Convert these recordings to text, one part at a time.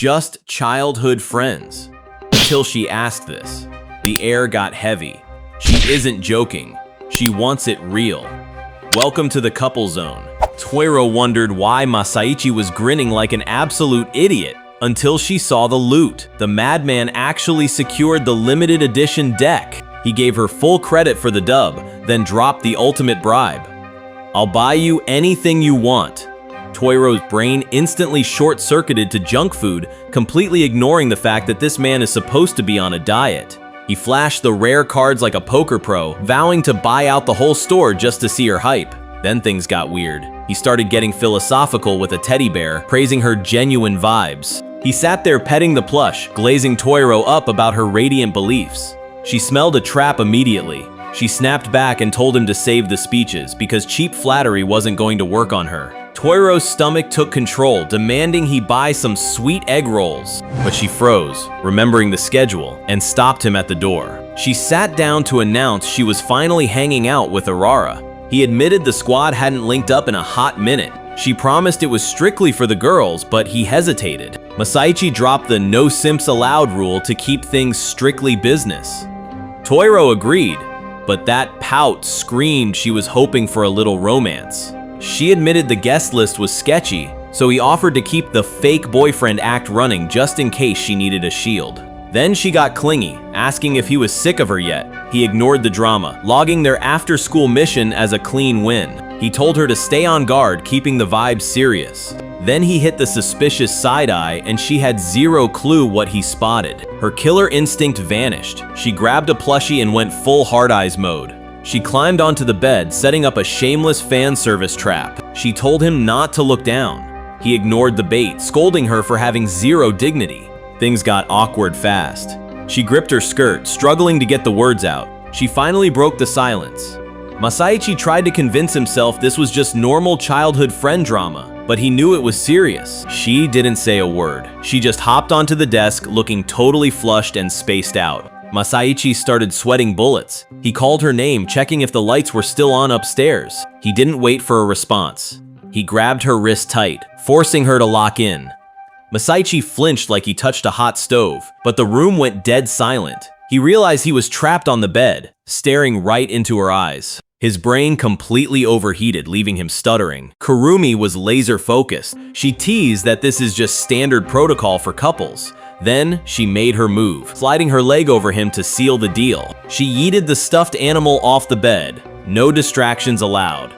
Just childhood friends. Until she asked this. The air got heavy. She isn't joking. She wants it real. Welcome to the couple zone. Toiro wondered why Masaichi was grinning like an absolute idiot until she saw the loot. The madman actually secured the limited edition deck. He gave her full credit for the dub, then dropped the ultimate bribe. I'll buy you anything you want. Toiro's brain instantly short-circuited to junk food, completely ignoring the fact that this man is supposed to be on a diet. He flashed the rare cards like a poker pro, vowing to buy out the whole store just to see her hype. Then things got weird. He started getting philosophical with a teddy bear, praising her genuine vibes. He sat there petting the plush, glazing Toiro up about her radiant beliefs. She smelled a trap immediately. She snapped back and told him to save the speeches because cheap flattery wasn't going to work on her. Toiro's stomach took control, demanding he buy some sweet egg rolls. But she froze, remembering the schedule, and stopped him at the door. She sat down to announce she was finally hanging out with Arara. He admitted the squad hadn't linked up in a hot minute. She promised it was strictly for the girls, but he hesitated. Masaichi dropped the no simps allowed rule to keep things strictly business. Toiro agreed, but that pout screamed she was hoping for a little romance. She admitted the guest list was sketchy, so he offered to keep the fake boyfriend act running just in case she needed a shield. Then she got clingy, asking if he was sick of her yet. He ignored the drama, logging their after-school mission as a clean win. He told her to stay on guard, keeping the vibes serious. Then he hit the suspicious side-eye and she had zero clue what he spotted. Her killer instinct vanished. She grabbed a plushie and went full hard eyes mode. She climbed onto the bed, setting up a shameless fan service trap. She told him not to look down. He ignored the bait, scolding her for having zero dignity. Things got awkward fast. She gripped her skirt, struggling to get the words out. She finally broke the silence. Masaichi tried to convince himself this was just normal childhood friend drama, but he knew it was serious. She didn't say a word. She just hopped onto the desk, looking totally flushed and spaced out. Masaichi started sweating bullets. He called her name, checking if the lights were still on upstairs. He didn't wait for a response. He grabbed her wrist tight, forcing her to lock in. Masaichi flinched like he touched a hot stove, but the room went dead silent. He realized he was trapped on the bed, staring right into her eyes. His brain completely overheated, leaving him stuttering. Kurumi was laser-focused. She teased that this is just standard protocol for couples. Then, she made her move, sliding her leg over him to seal the deal. She yeeted the stuffed animal off the bed. No distractions allowed.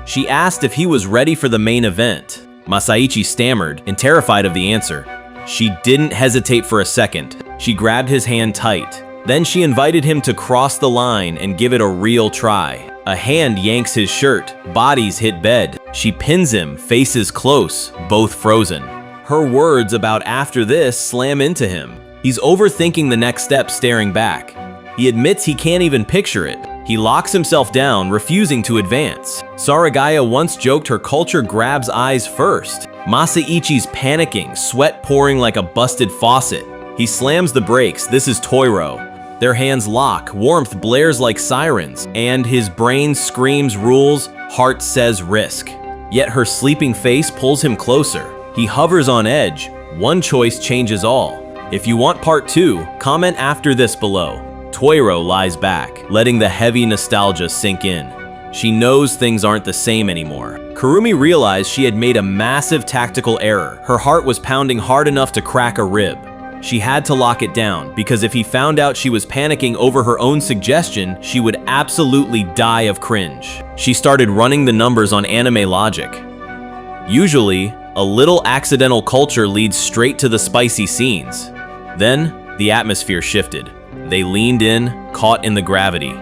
She asked if he was ready for the main event. Masaichi stammered and terrified of the answer. She didn't hesitate for a second. She grabbed his hand tight. Then she invited him to cross the line and give it a real try. A hand yanks his shirt, bodies hit bed. She pins him, faces close, both frozen. Her words about after this slam into him. He's overthinking the next step, staring back. He admits he can't even picture it. He locks himself down, refusing to advance. Saragaya once joked her culture grabs eyes first. Masaichi's panicking, sweat pouring like a busted faucet. He slams the brakes. This is Toiro. Their hands lock, warmth blares like sirens, and his brain screams rules, heart says risk. Yet her sleeping face pulls him closer. He hovers on edge. One choice changes all. If you want part 2, comment after this below. Toiro lies back, letting the heavy nostalgia sink in. She knows things aren't the same anymore. Kurumi realized she had made a massive tactical error. Her heart was pounding hard enough to crack a rib. She had to lock it down, because if he found out she was panicking over her own suggestion, she would absolutely die of cringe. She started running the numbers on anime logic. Usually, a little accidental culture leads straight to the spicy scenes. Then, the atmosphere shifted. They leaned in, caught in the gravity.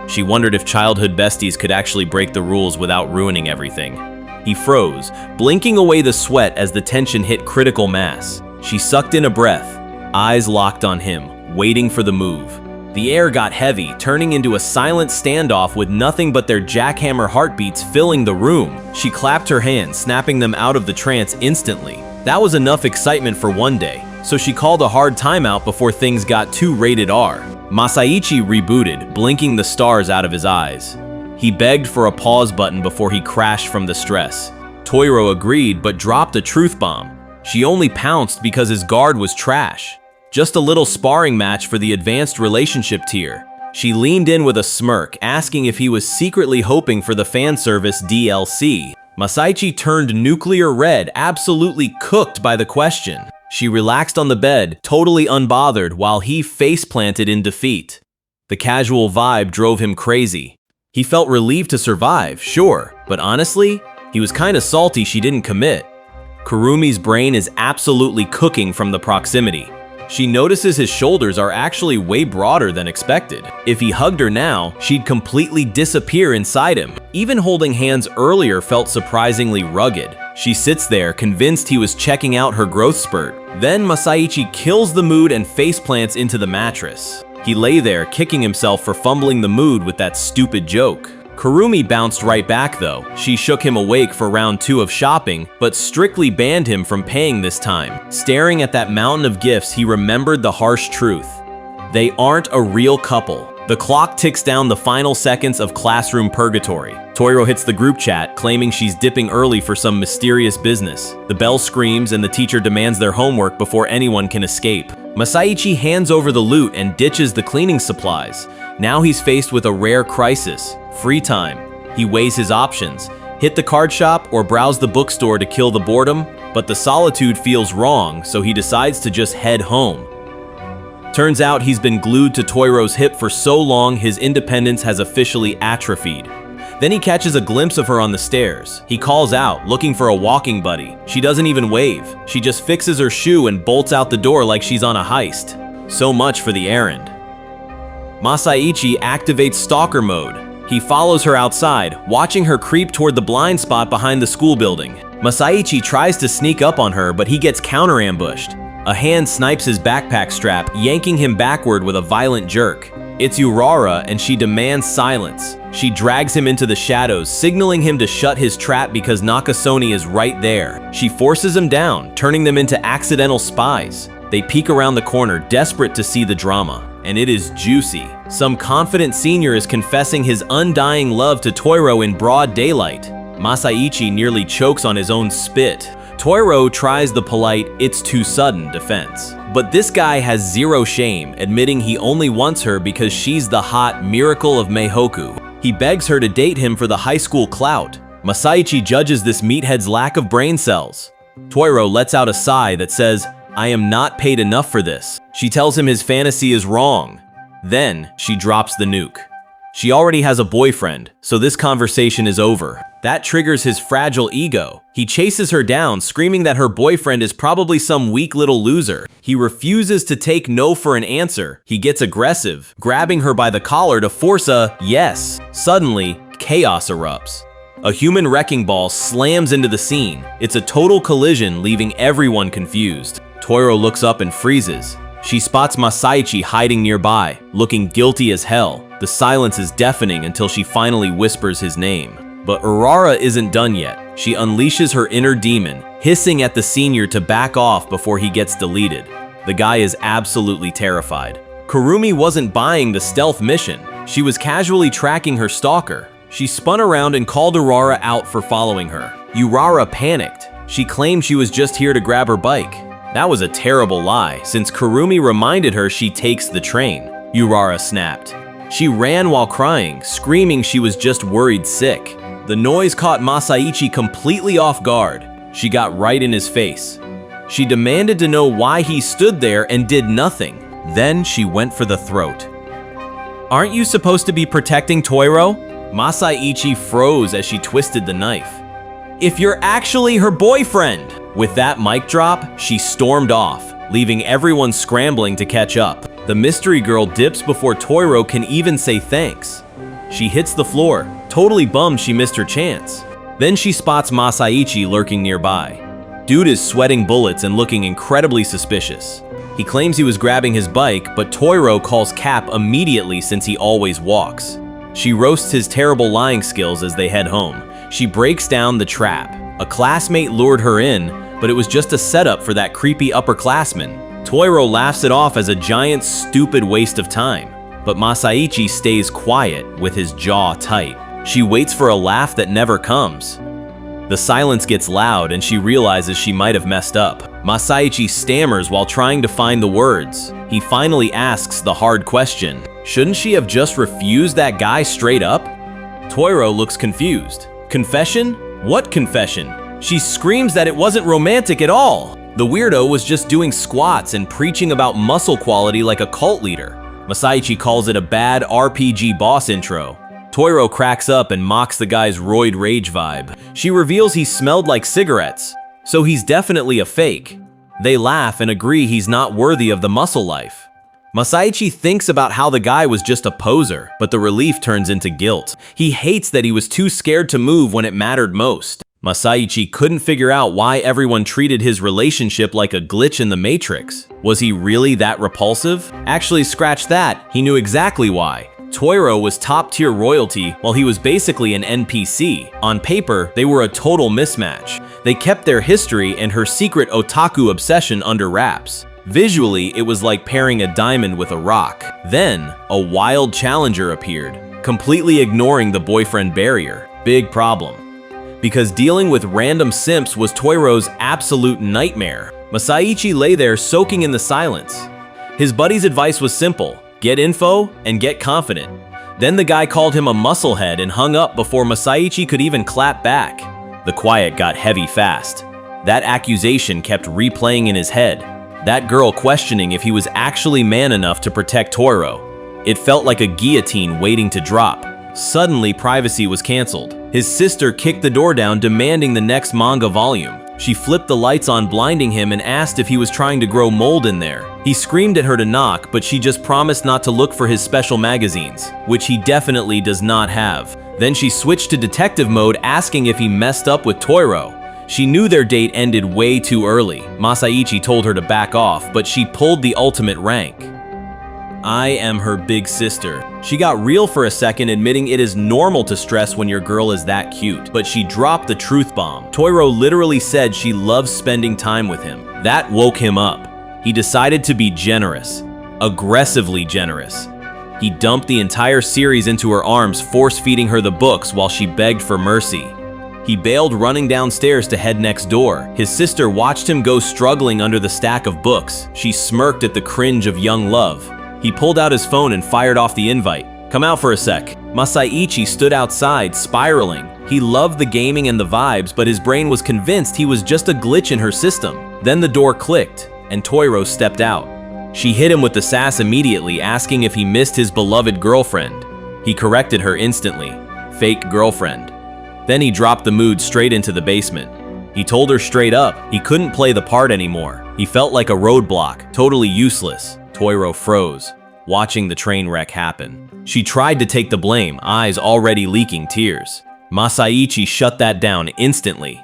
She wondered if childhood besties could actually break the rules without ruining everything. He froze, blinking away the sweat as the tension hit critical mass. She sucked in a breath, eyes locked on him, waiting for the move. The air got heavy, turning into a silent standoff with nothing but their jackhammer heartbeats filling the room. She clapped her hands, snapping them out of the trance instantly. That was enough excitement for one day, so she called a hard timeout before things got too rated R. Masaichi rebooted, blinking the stars out of his eyes. He begged for a pause button before he crashed from the stress. Toiro agreed, but dropped a truth bomb. She only pounced because his guard was trash. Just a little sparring match for the advanced relationship tier. She leaned in with a smirk, asking if he was secretly hoping for the fan service DLC. Masaichi turned nuclear red, absolutely cooked by the question. She relaxed on the bed, totally unbothered, while he face-planted in defeat. The casual vibe drove him crazy. He felt relieved to survive, sure, but honestly, he was kinda salty she didn't commit. Kurumi's brain is absolutely cooking from the proximity. She notices his shoulders are actually way broader than expected. If he hugged her now, she'd completely disappear inside him. Even holding hands earlier felt surprisingly rugged. She sits there, convinced he was checking out her growth spurt. Then Masaichi kills the mood and faceplants into the mattress. He lay there, kicking himself for fumbling the mood with that stupid joke. Kurumi bounced right back though. She shook him awake for round 2 of shopping, but strictly banned him from paying this time. Staring at that mountain of gifts, he remembered the harsh truth. They aren't a real couple. The clock ticks down the final seconds of classroom purgatory. Toiro hits the group chat, claiming she's dipping early for some mysterious business. The bell screams and the teacher demands their homework before anyone can escape. Masaichi hands over the loot and ditches the cleaning supplies. Now he's faced with a rare crisis. Free time. He weighs his options. Hit the card shop or browse the bookstore to kill the boredom, but the solitude feels wrong, so he decides to just head home. Turns out he's been glued to Toiro's hip for so long his independence has officially atrophied. Then he catches a glimpse of her on the stairs. He calls out, looking for a walking buddy. She doesn't even wave. She just fixes her shoe and bolts out the door like she's on a heist. So much for the errand. Masaichi activates stalker mode. He follows her outside, watching her creep toward the blind spot behind the school building. Masaichi tries to sneak up on her, but he gets counter-ambushed. A hand snipes his backpack strap, yanking him backward with a violent jerk. It's Urara, and she demands silence. She drags him into the shadows, signaling him to shut his trap because Nakasone is right there. She forces him down, turning them into accidental spies. They peek around the corner, desperate to see the drama. And it is juicy. Some confident senior is confessing his undying love to Toiro in broad daylight. Masaichi nearly chokes on his own spit. Toiro tries the polite, "it's too sudden" defense. But this guy has zero shame, admitting he only wants her because she's the hot miracle of Meihoku. He begs her to date him for the high school clout. Masaichi judges this meathead's lack of brain cells. Toiro lets out a sigh that says, "I am not paid enough for this." She tells him his fantasy is wrong. Then she drops the nuke. She already has a boyfriend, so this conversation is over. That triggers his fragile ego. He chases her down, screaming that her boyfriend is probably some weak little loser. He refuses to take no for an answer. He gets aggressive, grabbing her by the collar to force a yes. Suddenly, chaos erupts. A human wrecking ball slams into the scene. It's a total collision, leaving everyone confused. Toiro looks up and freezes. She spots Masaichi hiding nearby, looking guilty as hell. The silence is deafening until she finally whispers his name. But Urara isn't done yet. She unleashes her inner demon, hissing at the senior to back off before he gets deleted. The guy is absolutely terrified. Kurumi wasn't buying the stealth mission. She was casually tracking her stalker. She spun around and called Urara out for following her. Urara panicked. She claimed she was just here to grab her bike. That was a terrible lie, since Kurumi reminded her she takes the train. Urara snapped. She ran while crying, screaming she was just worried sick. The noise caught Masaichi completely off guard. She got right in his face. She demanded to know why he stood there and did nothing. Then she went for the throat. "Aren't you supposed to be protecting Toiro?" Masaichi froze as she twisted the knife. "If you're actually her boyfriend!" With that mic drop, she stormed off, leaving everyone scrambling to catch up. The mystery girl dips before Toiro can even say thanks. She hits the floor, totally bummed she missed her chance. Then she spots Masaichi lurking nearby. Dude is sweating bullets and looking incredibly suspicious. He claims he was grabbing his bike, but Toiro calls cap immediately since he always walks. She roasts his terrible lying skills as they head home. She breaks down the trap. A classmate lured her in, but it was just a setup for that creepy upperclassman. Toiro laughs it off as a giant, stupid waste of time. But Masaichi stays quiet, with his jaw tight. She waits for a laugh that never comes. The silence gets loud and she realizes she might have messed up. Masaichi stammers while trying to find the words. He finally asks the hard question. Shouldn't she have just refused that guy straight up? Toiro looks confused. Confession? What confession? She screams that it wasn't romantic at all. The weirdo was just doing squats and preaching about muscle quality like a cult leader. Masaichi calls it a bad RPG boss intro. Toiro cracks up and mocks the guy's roid rage vibe. She reveals he smelled like cigarettes, so he's definitely a fake. They laugh and agree he's not worthy of the muscle life. Masaichi thinks about how the guy was just a poser, but the relief turns into guilt. He hates that he was too scared to move when it mattered most. Masaichi couldn't figure out why everyone treated his relationship like a glitch in the Matrix. Was he really that repulsive? Actually, scratch that, he knew exactly why. Toiro was top-tier royalty while he was basically an NPC. On paper, they were a total mismatch. They kept their history and her secret otaku obsession under wraps. Visually, it was like pairing a diamond with a rock. Then, a wild challenger appeared, completely ignoring the boyfriend barrier. Big problem. Because dealing with random simps was Toiro's absolute nightmare. Masaichi lay there soaking in the silence. His buddy's advice was simple: get info and get confident. Then the guy called him a musclehead and hung up before Masaichi could even clap back. The quiet got heavy fast. That accusation kept replaying in his head. That girl questioning if he was actually man enough to protect Toiro. It felt like a guillotine waiting to drop. Suddenly, privacy was canceled. His sister kicked the door down, demanding the next manga volume. She flipped the lights on, blinding him, and asked if he was trying to grow mold in there. He screamed at her to knock, but she just promised not to look for his special magazines, which he definitely does not have. Then she switched to detective mode, asking if he messed up with Toiro. She knew their date ended way too early. Masaichi told her to back off, but she pulled the ultimate rank. I am her big sister. She got real for a second, admitting it is normal to stress when your girl is that cute, but she dropped the truth bomb. Toiro literally said she loves spending time with him. That woke him up. He decided to be generous, aggressively generous. He dumped the entire series into her arms, force-feeding her the books while she begged for mercy. He bailed, running downstairs to head next door. His sister watched him go, struggling under the stack of books. She smirked at the cringe of young love. He pulled out his phone and fired off the invite. Come out for a sec. Masaichi stood outside, spiraling. He loved the gaming and the vibes, but his brain was convinced he was just a glitch in her system. Then the door clicked, and Toiro stepped out. She hit him with the sass immediately, asking if he missed his beloved girlfriend. He corrected her instantly. Fake girlfriend. Then he dropped the mood straight into the basement. He told her straight up he couldn't play the part anymore. He felt like a roadblock, totally useless. Toiro froze, watching the train wreck happen. She tried to take the blame, eyes already leaking tears. Masaichi shut that down instantly.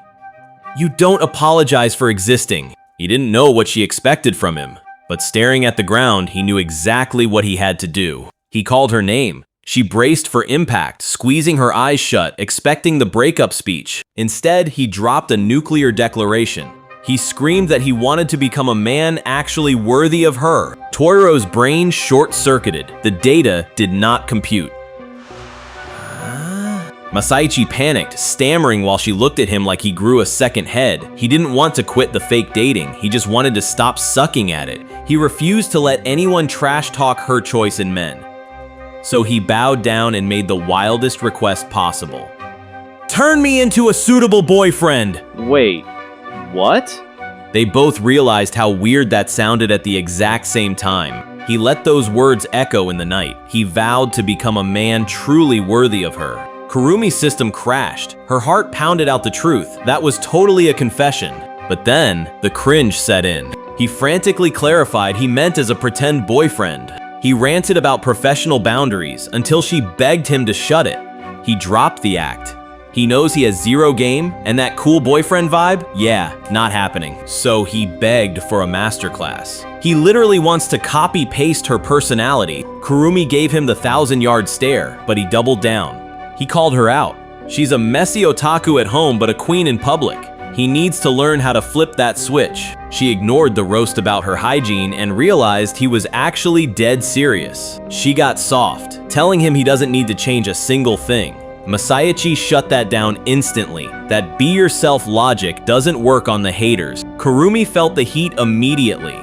You don't apologize for existing. He didn't know what she expected from him, but staring at the ground, he knew exactly what he had to do. He called her name. She braced for impact, squeezing her eyes shut, expecting the breakup speech. Instead, he dropped a nuclear declaration. He screamed that he wanted to become a man actually worthy of her. Toiro's brain short-circuited. The data did not compute. Masaichi panicked, stammering while she looked at him like he grew a second head. He didn't want to quit the fake dating. He just wanted to stop sucking at it. He refused to let anyone trash talk her choice in men. So he bowed down and made the wildest request possible. Turn me into a suitable boyfriend! Wait, what? They both realized how weird that sounded at the exact same time. He let those words echo in the night. He vowed to become a man truly worthy of her. Kurumi's system crashed. Her heart pounded out the truth. That was totally a confession. But then, the cringe set in. He frantically clarified he meant as a pretend boyfriend. He ranted about professional boundaries until she begged him to shut it. He dropped the act. He knows he has zero game, and that cool boyfriend vibe? Yeah, not happening. So he begged for a masterclass. He literally wants to copy-paste her personality. Kurumi gave him the 1,000-yard stare, but he doubled down. He called her out. She's a messy otaku at home, but a queen in public. He needs to learn how to flip that switch. She ignored the roast about her hygiene and realized he was actually dead serious. She got soft, telling him he doesn't need to change a single thing. Masaichi shut that down instantly. That be yourself logic doesn't work on the haters. Kurumi felt the heat immediately.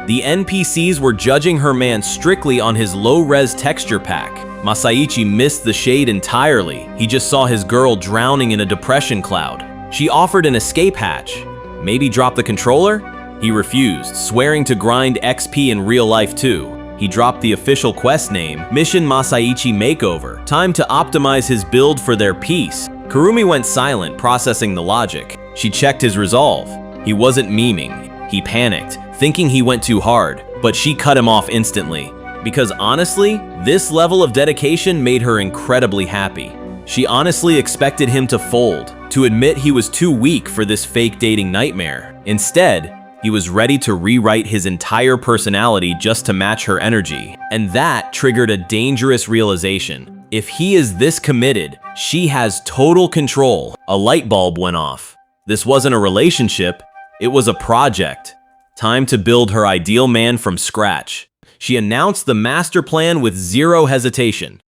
The NPCs were judging her man strictly on his low-res texture pack. Masaichi missed the shade entirely. He just saw his girl drowning in a depression cloud. She offered an escape hatch. Maybe drop the controller? He refused, swearing to grind XP in real life too. He dropped the official quest name, Mission Masaichi Makeover. Time to optimize his build for their peace. Kurumi went silent, processing the logic. She checked his resolve. He wasn't memeing. He panicked, thinking he went too hard, but she cut him off instantly. Because honestly, this level of dedication made her incredibly happy. She honestly expected him to fold, to admit he was too weak for this fake dating nightmare. Instead, he was ready to rewrite his entire personality just to match her energy. And that triggered a dangerous realization. If he is this committed, she has total control. A light bulb went off. This wasn't a relationship, it was a project. Time to build her ideal man from scratch. She announced the master plan with zero hesitation.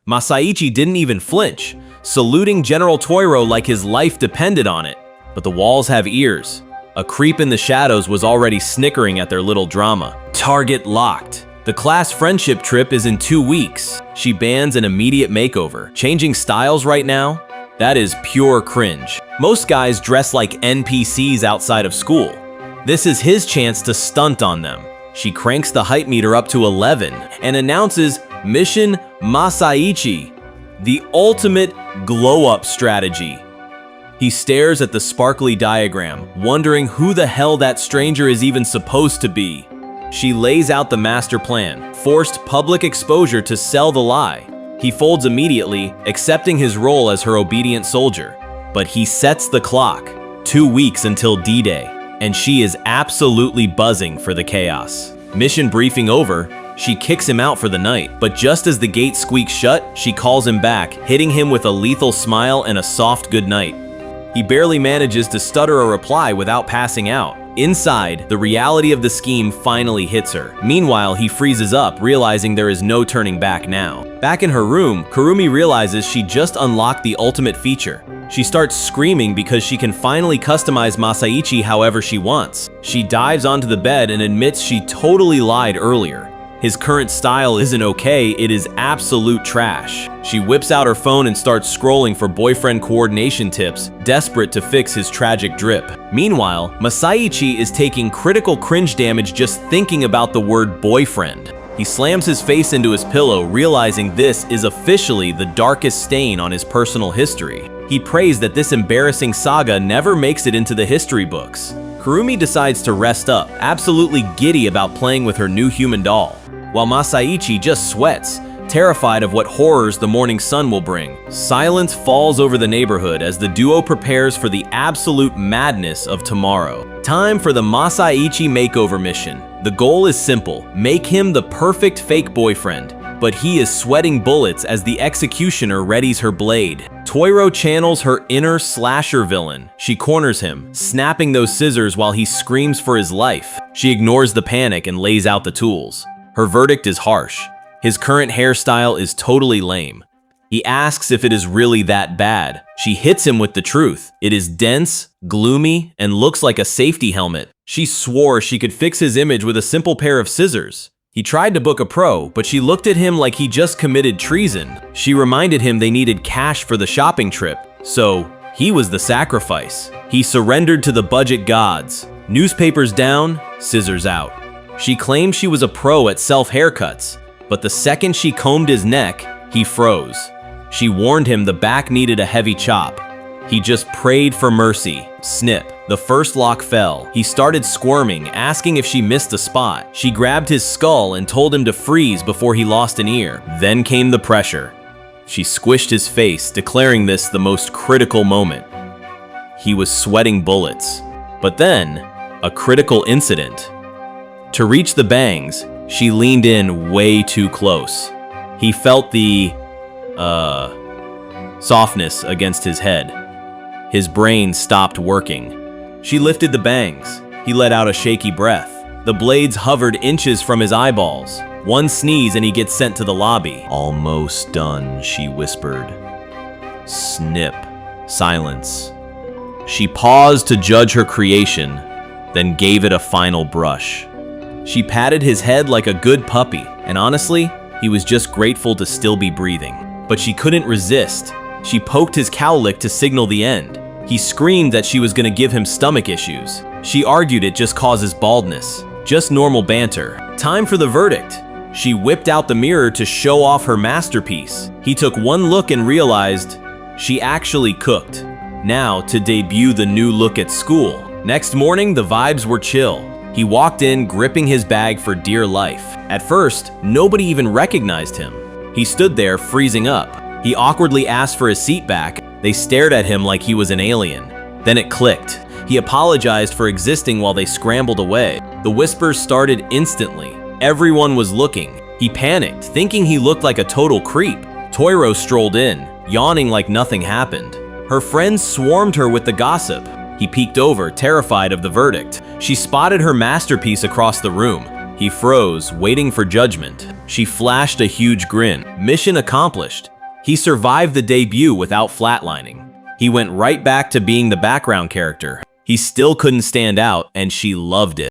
Masaichi didn't even flinch, saluting General Toiro like his life depended on it. But the walls have ears. A creep in the shadows was already snickering at their little drama. Target locked. The class friendship trip is in 2 weeks. She bans an immediate makeover. Changing styles right now? That is pure cringe. Most guys dress like NPCs outside of school. This is his chance to stunt on them. She cranks the height meter up to 11 and announces Mission Masaichi, the ultimate glow-up strategy. He stares at the sparkly diagram, wondering who the hell that stranger is even supposed to be. She lays out the master plan, forced public exposure to sell the lie. He folds immediately, accepting his role as her obedient soldier. But he sets the clock, 2 weeks until D-Day, and she is absolutely buzzing for the chaos. Mission briefing over, she kicks him out for the night, but just as the gate squeaks shut, she calls him back, hitting him with a lethal smile and a soft goodnight. He barely manages to stutter a reply without passing out. Inside, the reality of the scheme finally hits her. Meanwhile, he freezes up, realizing there is no turning back now. Back in her room, Kurumi realizes she just unlocked the ultimate feature. She starts screaming because she can finally customize Masaichi however she wants. She dives onto the bed and admits she totally lied earlier. His current style isn't okay, it is absolute trash. She whips out her phone and starts scrolling for boyfriend coordination tips, desperate to fix his tragic drip. Meanwhile, Masaichi is taking critical cringe damage just thinking about the word boyfriend. He slams his face into his pillow, realizing this is officially the darkest stain on his personal history. He prays that this embarrassing saga never makes it into the history books. Kurumi decides to rest up, absolutely giddy about playing with her new human doll, while Masaichi just sweats, terrified of what horrors the morning sun will bring. Silence falls over the neighborhood as the duo prepares for the absolute madness of tomorrow. Time for the Masaichi makeover mission. The goal is simple, make him the perfect fake boyfriend, but he is sweating bullets as the executioner readies her blade. Toiro channels her inner slasher villain. She corners him, snapping those scissors while he screams for his life. She ignores the panic and lays out the tools. Her verdict is harsh. His current hairstyle is totally lame. He asks if it is really that bad. She hits him with the truth. It is dense, gloomy, and looks like a safety helmet. She swore she could fix his image with a simple pair of scissors. He tried to book a pro, but she looked at him like he just committed treason. She reminded him they needed cash for the shopping trip, so he was the sacrifice. He surrendered to the budget gods. Newspapers down, scissors out. She claimed she was a pro at self-haircuts, but the second she combed his neck, he froze. She warned him the back needed a heavy chop. He just prayed for mercy. Snip. The first lock fell. He started squirming, asking if she missed a spot. She grabbed his skull and told him to freeze before he lost an ear. Then came the pressure. She squished his face, declaring this the most critical moment. He was sweating bullets. But then, a critical incident. To reach the bangs, she leaned in way too close. He felt the, softness against his head. His brain stopped working. She lifted the bangs. He let out a shaky breath. The blades hovered inches from his eyeballs. One sneeze and he gets sent to the lobby. Almost done, she whispered. Snip. Silence. She paused to judge her creation, then gave it a final brush. She patted his head like a good puppy, and honestly, he was just grateful to still be breathing. But she couldn't resist. She poked his cowlick to signal the end. He screamed that she was gonna give him stomach issues. She argued it just causes baldness. Just normal banter. Time for the verdict. She whipped out the mirror to show off her masterpiece. He took one look and realized she actually cooked. Now to debut the new look at school. Next morning, the vibes were chill. He walked in, gripping his bag for dear life. At first, nobody even recognized him. He stood there, freezing up. He awkwardly asked for his seat back. They stared at him like he was an alien. Then it clicked. He apologized for existing while they scrambled away. The whispers started instantly. Everyone was looking. He panicked, thinking he looked like a total creep. Toiro strolled in, yawning like nothing happened. Her friends swarmed her with the gossip. He peeked over, terrified of the verdict. She spotted her masterpiece across the room. He froze, waiting for judgment. She flashed a huge grin. Mission accomplished. He survived the debut without flatlining. He went right back to being the background character. He still couldn't stand out, and she loved it.